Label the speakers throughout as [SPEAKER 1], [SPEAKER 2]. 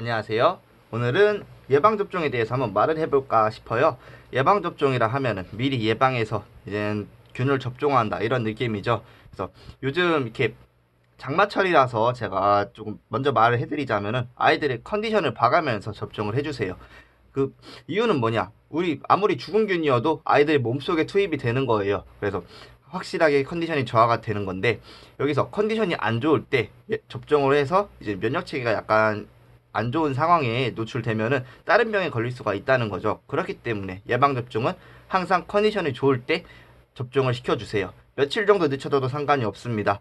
[SPEAKER 1] 안녕하세요. 오늘은 예방접종에 대해서 한번 말을 해볼까 싶어요. 예방접종이라 하면은 미리 예방해서 이제 균을 접종한다 이런 느낌이죠. 그래서 요즘 이렇게 장마철이라서 제가 조금 먼저 말을 해드리자면은 아이들의 컨디션을 봐가면서 접종을 해주세요. 그 이유는 뭐냐? 우리 아무리 죽은 균이어도 아이들의 몸속에 투입이 되는 거예요. 그래서 확실하게 컨디션이 저하가 되는 건데 여기서 컨디션이 안 좋을 때 접종을 해서 이제 면역 체계가 약간 안 좋은 상황에 노출되면은 다른 병에 걸릴 수가 있다는 거죠. 그렇기 때문에 예방접종은 항상 컨디션이 좋을 때 접종을 시켜주세요. 며칠 정도 늦춰져도 상관이 없습니다.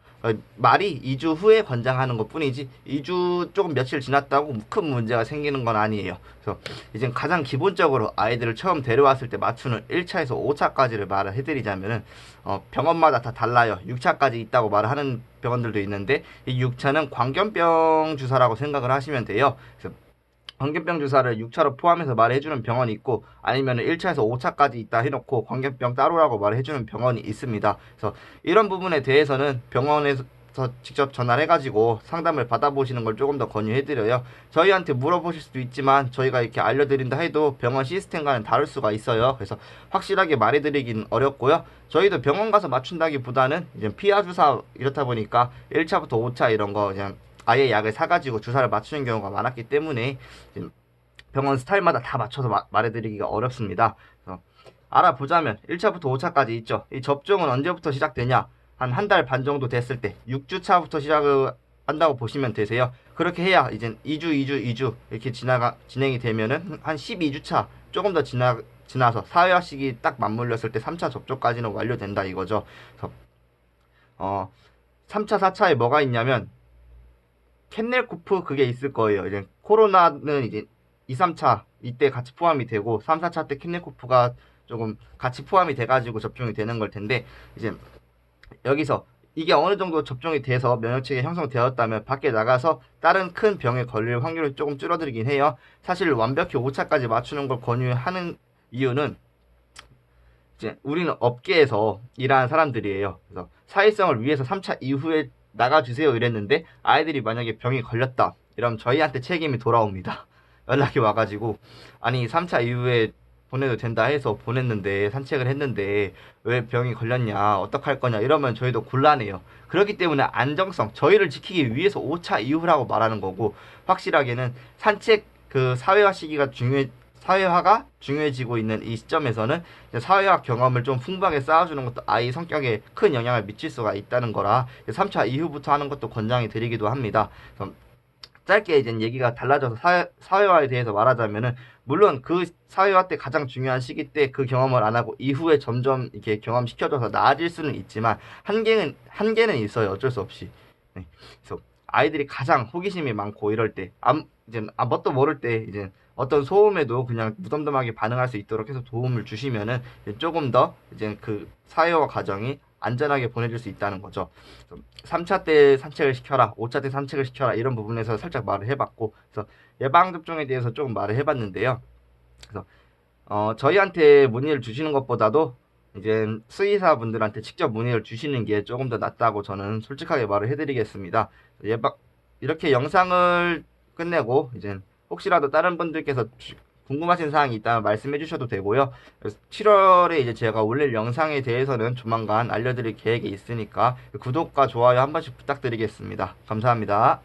[SPEAKER 1] 말이 2주 후에 권장하는 것 뿐이지 2주 조금 며칠 지났다고 큰 문제가 생기는 건 아니에요. 그래서 이제 가장 기본적으로 아이들을 처음 데려왔을 때 맞추는 1차에서 5차까지를 말을 해드리자면은 병원마다 다 달라요. 6차까지 있다고 말을 하는 병원들도 있는데 이 6차는 광견병 주사라고 생각을 하시면 돼요. 그래서 광견병 주사를 6차로 포함해서 말해주는 병원이 있고 아니면 1차에서 5차까지 있다 해놓고 광견병 따로라고 말해주는 병원이 있습니다. 그래서 이런 부분에 대해서는 병원에서 직접 전화를 해가지고 상담을 받아보시는 걸 조금 더 권유해드려요. 저희한테 물어보실 수도 있지만 저희가 이렇게 알려드린다 해도 병원 시스템과는 다를 수가 있어요. 그래서 확실하게 말해드리긴 어렵고요. 저희도 병원 가서 맞춘다기보다는 이제 피하 주사 이렇다 보니까 1차부터 5차 이런 거 그냥 아예 약을 사가지고 주사를 맞추는 경우가 많았기 때문에 병원 스타일마다 다 맞춰서 말해드리기가 어렵습니다. 그래서 알아보자면 1차부터 5차까지 있죠. 이 접종은 언제부터 시작되냐? 한 달 반 정도 됐을 때 6주 차부터 시작을 한다고 보시면 되세요. 그렇게 해야 이제 2주 이렇게 진행이 되면은 한 12주 차 조금 더 지나서 사회화 시기 딱 맞물렸을 때 3차 접종까지는 완료된다 이거죠. 그래서 3차, 4차에 뭐가 있냐면 캔넬코프 그게 있을 거예요. 이제 코로나는 이제 2, 3차 이때 같이 포함이 되고 3, 4차 때 캔넬코프가 조금 같이 포함이 돼가지고 접종이 되는 걸 텐데 이제 여기서 이게 어느 정도 접종이 돼서 면역체계 형성되었다면 밖에 나가서 다른 큰 병에 걸릴 확률을 조금 줄어들긴 해요. 사실 완벽히 5차까지 맞추는 걸 권유하는 이유는 이제 우리는 업계에서 일하는 사람들이에요. 그래서 사회성을 위해서 3차 이후에 나가주세요 이랬는데 아이들이 만약에 병이 걸렸다 이러면 저희한테 책임이 돌아옵니다. 연락이 와가지고 아니 3차 이후에 보내도 된다 해서 보냈는데 산책을 했는데 왜 병이 걸렸냐 어떡할 거냐 이러면 저희도 곤란해요. 그렇기 때문에 안정성 저희를 지키기 위해서 5차 이후라고 말하는 거고 확실하게는 산책 그 사회화 시기가 사회화가 중요해지고 있는 이 시점에서는 사회화 경험을 좀 풍부하게 쌓아주는 것도 아이 성격에 큰 영향을 미칠 수가 있다는 거라 3차 이후부터 하는 것도 권장이 드리기도 합니다. 짧게 이제 얘기가 달라져서 사회화에 대해서 말하자면은 물론 그 사회화 때 가장 중요한 시기 때 그 경험을 안 하고 이후에 점점 이렇게 경험시켜줘서 나아질 수는 있지만 한계는 있어요. 어쩔 수 없이. 네. 그래서 아이들이 가장 호기심이 많고 이럴 때 이제 뭣도 모를 때 이제 어떤 소음에도 그냥 무덤덤하게 반응할 수 있도록 해서 도움을 주시면은 조금 더 이제 그 사회화 과정이 안전하게 보내줄 수 있다는 거죠. 3차 때 산책을 시켜라, 5차 때 산책을 시켜라 이런 부분에서 살짝 말을 해봤고, 그래서 예방접종에 대해서 조금 말을 해봤는데요. 그래서 저희한테 문의를 주시는 것보다도 이제 수의사분들한테 직접 문의를 주시는 게 조금 더 낫다고 저는 솔직하게 말을 해드리겠습니다. 이렇게 영상을 끝내고 이제 혹시라도 다른 분들께서 궁금하신 사항이 있다면 말씀해 주셔도 되고요. 7월에 이제 제가 올릴 영상에 대해서는 조만간 알려드릴 계획이 있으니까 구독과 좋아요 한 번씩 부탁드리겠습니다. 감사합니다.